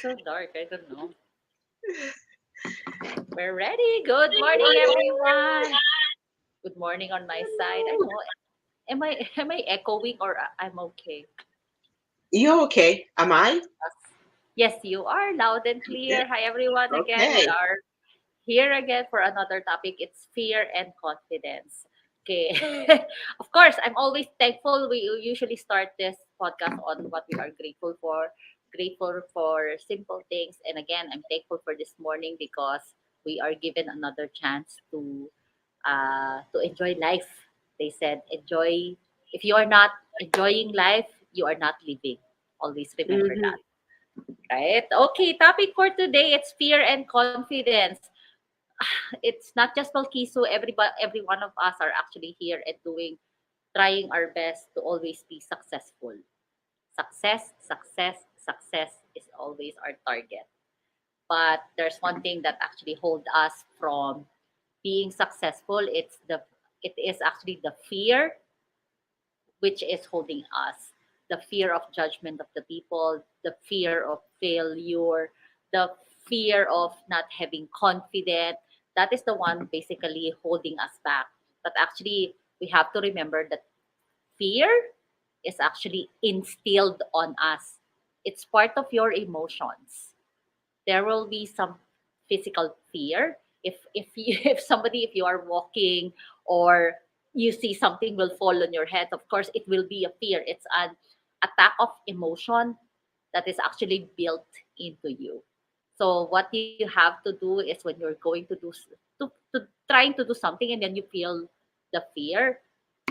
so dark? I don't know. We're ready. Good morning, everyone. Good morning on my side. I know. Am I echoing or I'm okay? You're okay. Am I? Yes, you are loud and clear. Okay. Hi, everyone. Again, we Okay. are here again for another topic. It's fear and confidence. Okay. Of course, I'm always thankful. We usually start this podcast on what we are grateful for. Grateful for simple things. And again, I'm thankful for this morning because we are given another chance to enjoy life. They said, enjoy. If you are not enjoying life, you are not living. Always remember Hmm. that. Right? Okay, topic for today, it's fear and confidence. It's not just Balkisu, every one of us are actually here and trying our best to always be successful. Success is always our target. But there's one thing that actually hold us from being successful. It is actually the fear which is holding us. The fear of judgment of the people, the fear of failure, the fear of not having confidence. That is the one basically holding us back. But actually, we have to remember that fear is actually instilled on us. It's part of your emotions. There will be some physical fear if you if you are walking or you see something will fall on your head. Of course it will be a fear. It's an attack of emotion that is actually built into you. So what you have to do is when you're going to to trying to do something and then you feel the fear,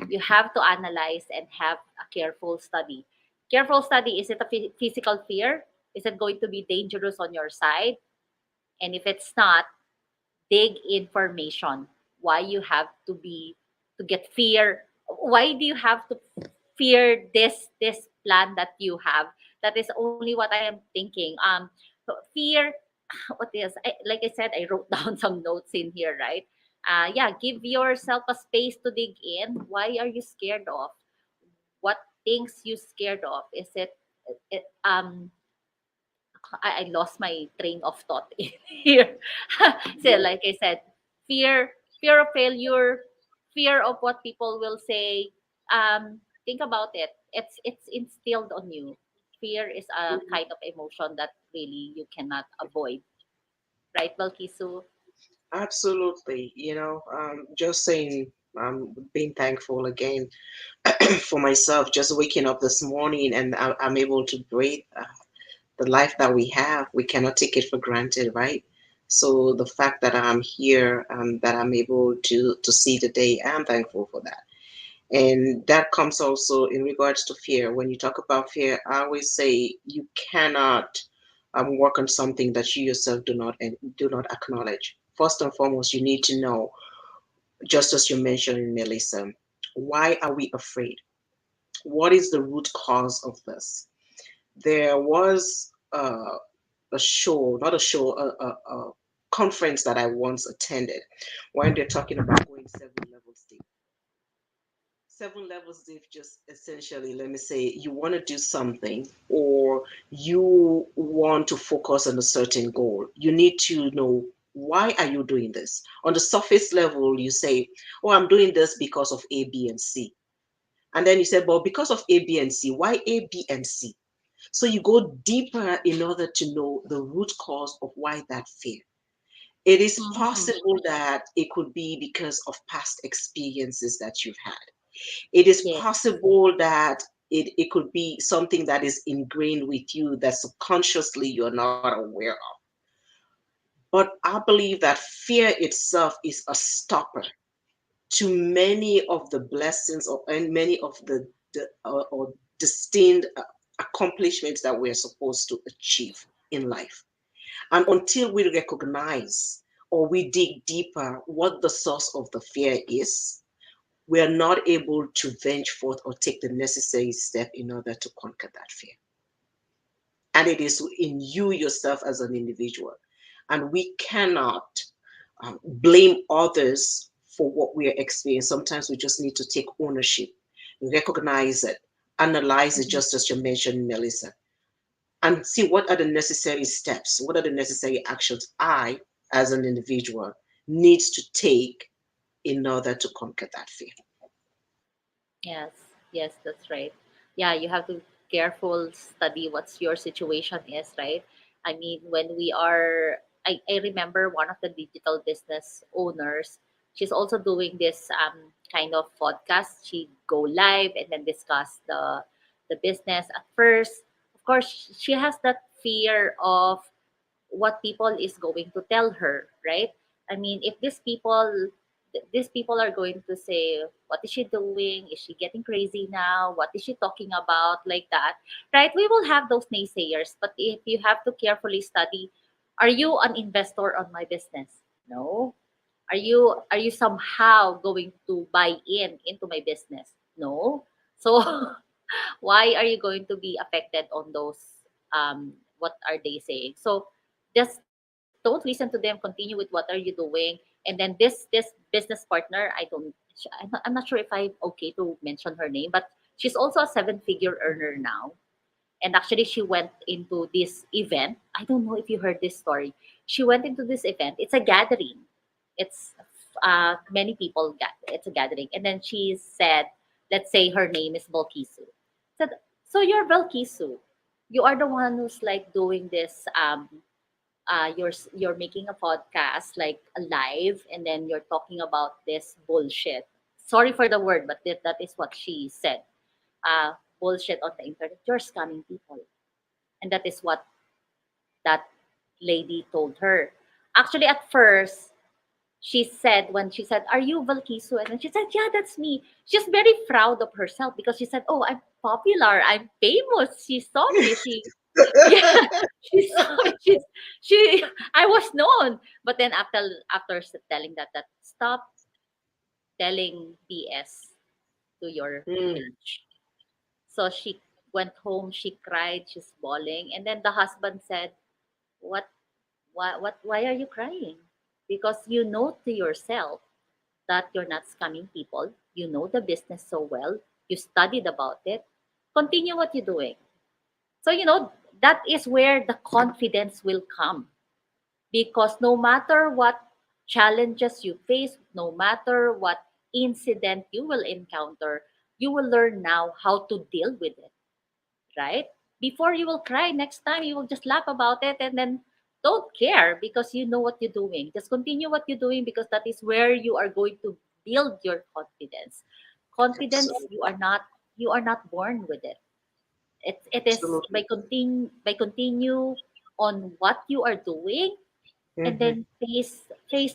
you have to analyze and have a careful study. Is it a physical fear? Is it going to be dangerous on your side? And if it's not, dig information. Why you have to get fear? Why do you have to fear this plan that you have? That is only what I am thinking. So fear. What is like I said? I wrote down some notes in here, right? Yeah, give yourself a space to dig in. Why are you scared of? What things you scared of? Is it I lost my train of thought in here. So Yeah. like I said, fear of failure, fear of what people will say. Think about it. It's instilled on you. Fear is a Mhm. kind of emotion that really you cannot avoid. Right, Balkisu? Absolutely. Just saying, being thankful again for myself, just waking up this morning and I'm able to breathe. The life that we have, we cannot take it for granted, right? So the fact that I'm here, that I'm able to see the day, I'm thankful for that. And that comes also in regards to fear. When you talk about fear, I always say you cannot work on something that you yourself do not acknowledge. First and foremost, you need to know, just as you mentioned, Melissa, why are we afraid? What is the root cause of this? There was a show, not a show, a conference that I once attended, when they're talking about going 7 levels deep. 7 levels deep, just essentially, let me say, you want to do something or you want to focus on a certain goal. You need to know, why are you doing this? On the surface level, you say, oh, I'm doing this because of A, B, and C. And then you say, well, because of A, B, and C, why A, B, and C? So you go deeper in order to know the root cause of why that fear. It is Mm-hmm. possible that it could be because of past experiences that you've had. It is Yes. possible that it could be something that is ingrained with you that subconsciously you're not aware of. But I believe that fear itself is a stopper to many of the blessings and many of the or distinct accomplishments that we're supposed to achieve in life. And until we recognize or we dig deeper what the source of the fear is, we are not able to venture forth or take the necessary step in order to conquer that fear. And it is in you yourself as an individual. And we cannot blame others for what we are experiencing. Sometimes we just need to take ownership, recognize it, analyze it, Mhm. just as you mentioned, Melissa. and see what are the necessary steps, what are the necessary actions I, as an individual, needs to take in order to conquer that fear. Yes, yes, that's right. Yeah, you have to careful study what's your situation is, right? I mean, when we are, I remember one of the digital business owners, she's also doing this kind of podcast. She go live and then discuss the business. At first, of course, she has that fear of what people is going to tell her, right? I mean, if these people are going to say, what is she doing? Is she getting crazy now? What is she talking about? Like that, right? We will have those naysayers, but if you have to carefully study, are you an investor on my business? No. Are you somehow going to buy into my business? No. So why are you going to be affected on those what are they saying? So just don't listen to them, continue with what are you doing. And then this business partner, I'm not sure if I'm okay to mention her name, but she's also a seven figure earner now. And actually she went into this event. I don't know if you heard this story. She went into this event. It's a gathering. It's many people it's a gathering. And then she said, let's say her name is Balkisu. Said, so you're Balkisu. You are the one who's like doing this you're making a podcast like a live, and then you're talking about this bullshit. Sorry for the word, but that is what she said. Bullshit on the internet. You're scamming people. And that is what that lady told her. Actually, at first, she said, when she said, "Are you Valkisu?" And then she said, "Yeah, that's me." She's very proud of herself because she said, "Oh, I'm popular. I'm famous. She saw me. She, yeah, she saw me. She, I was known." But then after telling that stop telling BS to your Mm, page. So she went home. She cried. She's bawling, and then the husband said, "What? What? Why are you crying? Because you know to yourself that you're not scamming people. You know the business so well. You studied about it. Continue what you're doing." So, that is where the confidence will come. Because no matter what challenges you face, no matter what incident you will encounter, you will learn now how to deal with it, right? Before you will cry, next time you will just laugh about it and then don't care because you know what you're doing. Just continue what you're doing because that is where you are going to build your confidence. Confidence, absolutely. you are not born with it. It is Absolutely. by continue on what you are doing, and Hmm. then face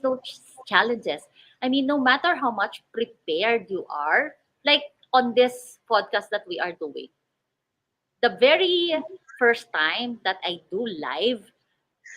those challenges. I mean, no matter how much prepared you are, like on this podcast that we are doing, the very first time that I do live,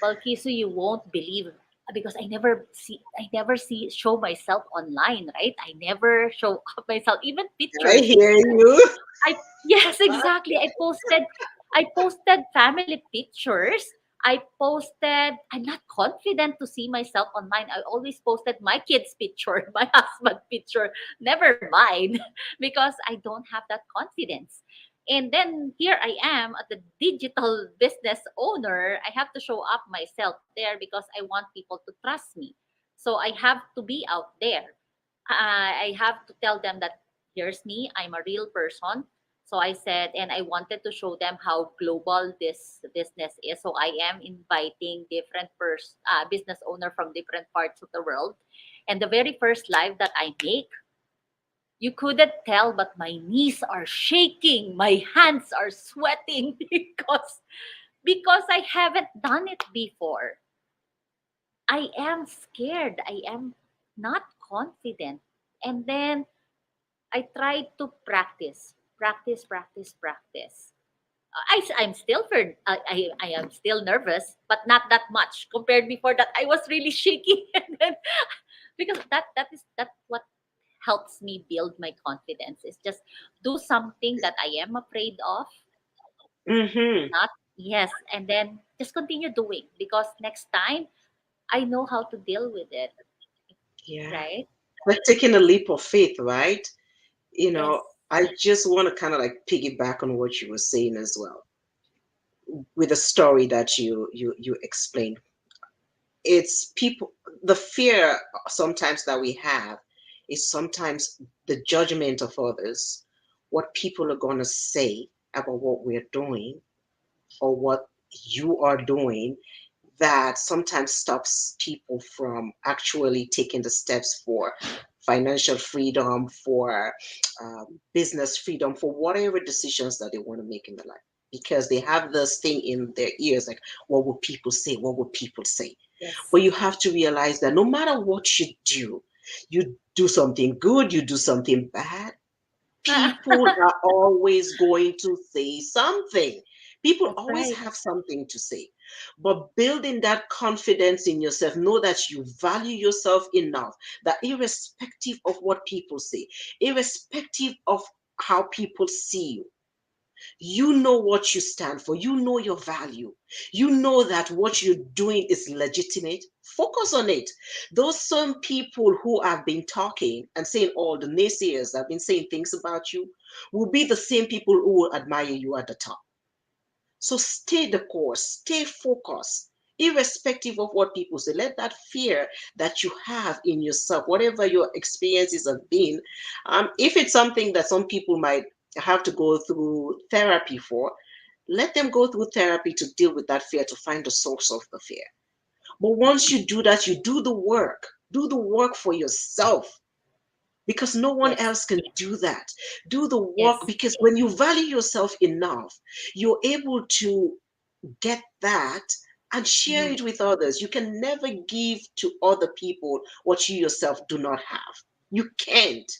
Balkisu, you won't believe, because I never see show myself online, right? I never show up myself, even I pictures. hear you. I Yes, exactly. I posted family pictures. I posted. I'm not confident to see myself online. I always posted my kids' picture, my husband picture, never mine, because I don't have that confidence. And then here I am at the digital business owner. I have to show up myself there because I want people to trust me. So I have to be out there. I have to tell them that here's me. I'm a real person. So I said, and I wanted to show them how global this business is. So I am inviting different business owner from different parts of the world. And the very first live that I make, you couldn't tell, but my knees are shaking, my hands are sweating because I haven't done it before. I am scared. I am not confident. And then I tried to practice. I'm still I am still nervous, but not that much compared before that. I was really shaking, and then, because that's what helps me build my confidence. Is just do something that I am afraid of, Hmm. not yes, and then just continue doing because next time I know how to deal with it, Yeah. right? Like taking a leap of faith, right? Yes. I just want to kind of like piggyback on what you were saying as well. with the story that you explained. It's people, the fear sometimes that we have is sometimes the judgment of others, what people are going to say about what we're doing or what you are doing, that sometimes stops people from actually taking the steps for financial freedom, for business freedom, for whatever decisions that they want to make in their life. Because they have this thing in their ears like, what would people say? What would people say? Yes. But you have to realize that no matter what you do something good, you do something bad, people are always going to say something. People That's always right. have something to say. But building that confidence in yourself, know that you value yourself enough that irrespective of what people say, irrespective of how people see you, you know what you stand for, you know your value, you know that what you're doing is legitimate. Focus on it. Those some people who have been talking and saying, all the naysayers that have been saying things about you, will be the same people who will admire you at the top. So stay the course, stay focused, irrespective of what people say. Let that fear that you have in yourself, whatever your experiences have been, if it's something that some people might have to go through therapy for, let them go through therapy to deal with that fear, to find the source of the fear. But once you do that, you do the work. Do the work for yourself because no one Yes. else can do that. Do the work Yes. because when you value yourself enough, you're able to get that and share Mhm. it with others. You can never give to other people what you yourself do not have. You can't.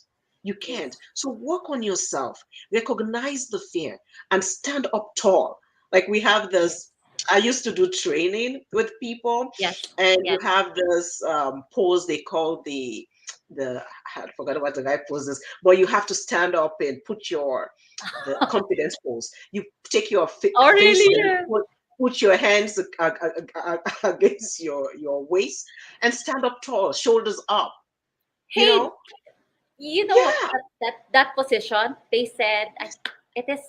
You can't. Yes. So work on yourself, recognize the fear, and stand up tall. Like we have Yes. this. I used to do training with people, Yes. and you Yes. have this pose they call the I forgot what the guy poses, but you have to stand up and put your the confidence pose. You take your Oh, face really? and Yeah. put your hands against your waist and stand up tall, shoulders up. You Hey, know? you know what? Yeah, That position, they said, it is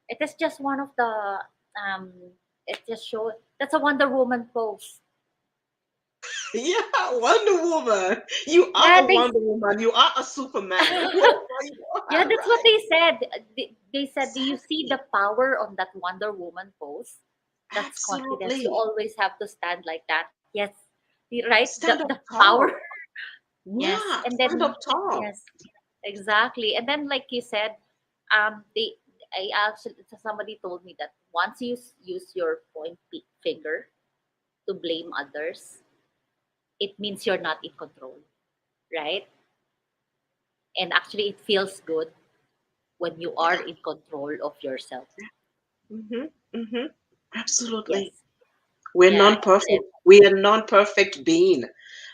it is just one of the um. It just show that's a Wonder Woman pose. yeah, Wonder Woman. You are Yeah, a Wonder Woman. You are a Superman. Whoever you yeah, are, that's what right? they said. They said, do you see Exactly. the power on that Wonder Woman pose? That's confidence. You Absolutely. always have to stand like that. Yes, right. Stand up The power. tall. Yes, Yeah, and stand then up tall. yes, exactly. And then, like you said, they I actually somebody told me that once you use your finger to blame others, it means you're not in control, right? And actually, it feels good when you are Yeah. in control of yourself. Mm-hmm. Mm-hmm. Absolutely. Yes, We're yeah, non-perfect. We are non-perfect being.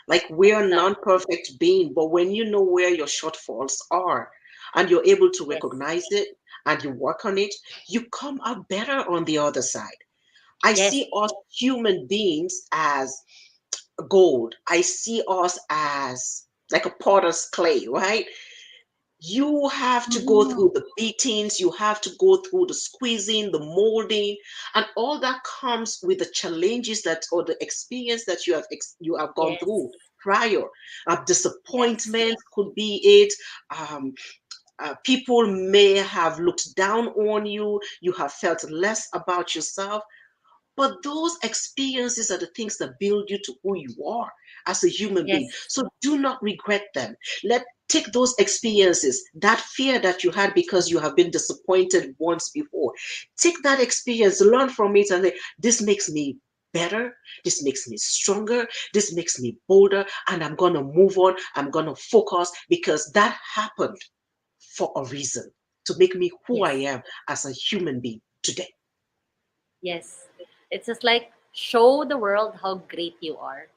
Like we are exactly. non-perfect being. But when you know where your shortfalls are and you're able to Yes, recognize it and you work on it, you come out better on the other side. I yes. see us human beings as gold. I see us as like a potter's clay, right? You have to go Mhm. through the beatings, you have to go through the squeezing, the molding, and all that comes with the challenges that or the experience that you have gone Yes, through prior. yes, Disappointment could be it. Um, People may have looked down on you. You have felt less about yourself. But those experiences are the things that build you to who you are as a human being. yes, So do not regret them. Take those experiences, that fear that you had because you have been disappointed once before. Take that experience, learn from it, and say, this makes me better, this makes me stronger, this makes me bolder, and I'm gonna move on, I'm gonna focus because that happened for a reason to make me who I yes, am as a human being today. yes. It's just like show the world how great you are,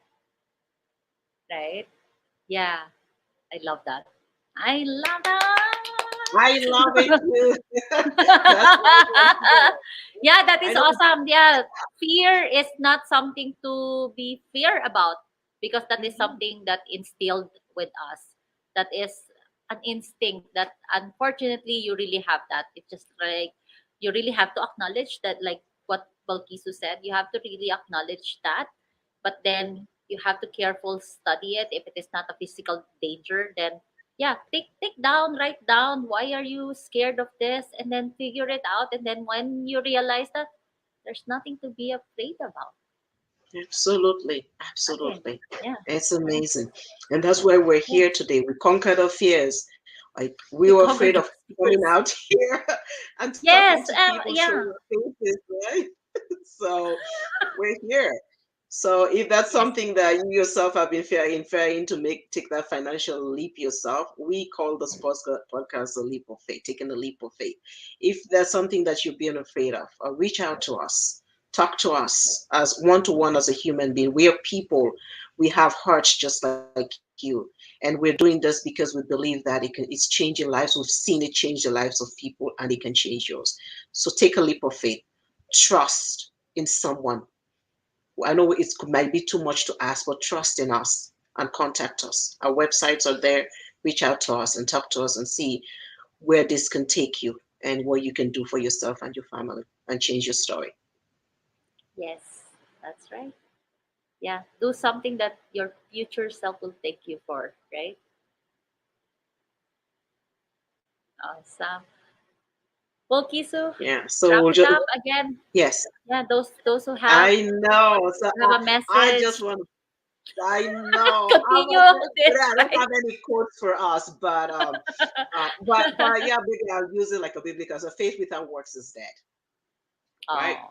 right? Yeah, I love that. I love I love it that. too. That's wonderful. Yeah, that I is know. awesome. Yeah, fear is not something to be fear about because that is Mhm. something that instilled with us. That is an instinct that unfortunately you really have that. It's just like you really have to acknowledge that like Balkisu said, you have to really acknowledge that, but then you have to careful study it. If it is not a physical danger, then yeah, take down, write down why are you scared of this, and then figure it out. And then when you realize that there's nothing to be afraid about, Absolutely, nothing. absolutely. Yeah, It's amazing. And that's why we're yeah. here today. We conquered our fears. Like we We were covered afraid of those coming fears. out here and talking Yes, to people, showing yeah. our faces, right? So we're here. So if that's Yes, something that you yourself have been fearing to make take that financial leap yourself, we call this podcast a leap of faith, taking a leap of faith. If there's something that you're being afraid of, reach out to us, talk to us as one to one as a human being. We are people. We have hearts just like you, and we're doing this because we believe that it's changing lives. We've seen it change the lives of people, and it can change yours. So take a leap of faith. Trust in someone. I know it might be too much to ask, but trust in us and contact us. Our websites are there. Reach out to us and talk to us and see where this can take you and what you can do for yourself and your family and change your story. yes, that's right. Yeah, do something that your future self will thank you for, right? Awesome. Well, Kisu, Yeah. So wrap we'll it just, up again. yes, Yeah, those who I know. So have a I just message, want I know. continue this, Today I don't right? have any quotes for us, but yeah, maybe I'll use it like a biblical. So faith without works is dead, right? Oh,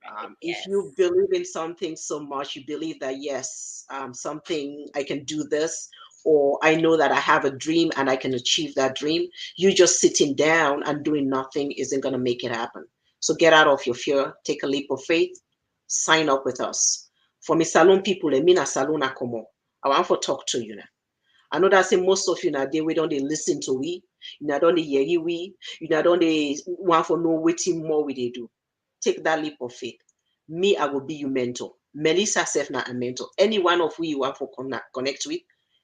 right. If Yes. you believe in something so much, you believe that yes, something I can do this, or I know that I have a dream and I can achieve that dream. You just sitting down and doing nothing isn't gonna make it happen. So get out of your fear, take a leap of faith, sign up with us. For me, salon people, me na salon akomo. I want to talk to you now. I know that say most of you now they we don't they listen to we, you know don't they hear you we, you know don't they want for know waiting more we they do. Take that leap of faith. Me, I will be your mentor. Melissa self na a mentor. Any one of we you want to connect with,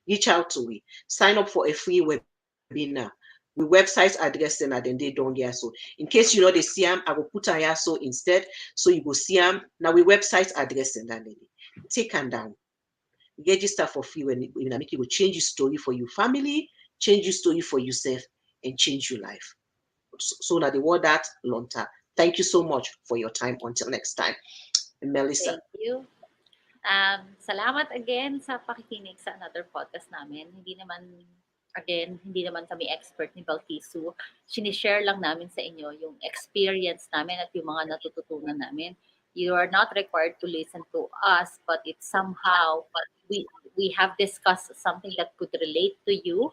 reach out to we. Sign up for a free webinar. We website address and then they don't hear so. In case you know they see them, I will put on here so instead. So you go see them. Now we website address and then take them down. Register for free when I make it will change your story for your family, change your story for yourself, and change your life. So now the word that Lonta. Thank you so much for your time. Until next time. Melissa. Thank you. Salamat again sa pakikinig sa another podcast namin. Hindi naman kami expert ni Balkisu. Sinishare lang namin sa inyo yung experience namin at yung mga natututunan namin. You are not required to listen to us, but it's somehow we have discussed something that could relate to you.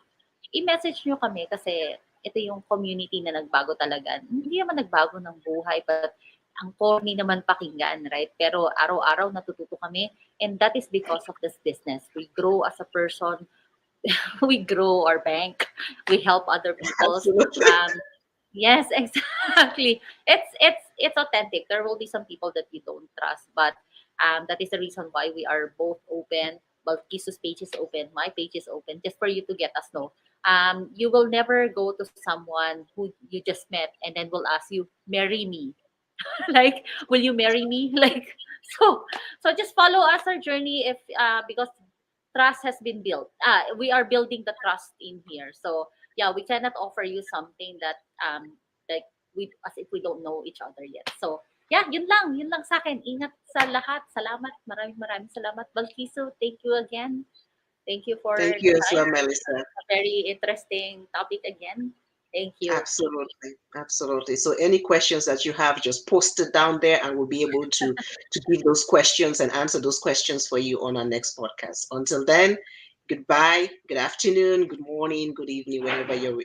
I-message nyo kami kasi ito yung community na nagbago talaga. Hindi naman nagbago ng buhay, but ang corny naman pakinggan, right? Pero araw-araw natututo kami, and that is because of this business. We grow as a person, we grow our bank, we help other people. Absolutely. Yes, exactly. It's authentic. There will be some people that you don't trust, but that is the reason why we are both open. Well, Kisu's page is open, my page is open, just for you to get us know. You will never go to someone who you just met and then will ask you, marry me. Like, will you marry me? Like, so just follow us our journey if because trust has been built. We are building the trust in here. So yeah, we cannot offer you something that like we as if we don't know each other yet. So yeah, yun lang sa akin. Ingat sa lahat. Salamat. Maraming salamat. Balkisu, thank you again. Thank you for Thank the you as time. well, Melissa. A very interesting topic again. Thank you. Absolutely, absolutely. So any questions that you have, just post it down there, and we'll be able to give those questions and answer those questions for you on our next podcast. Until then, goodbye, good afternoon, good morning, good evening, wherever you're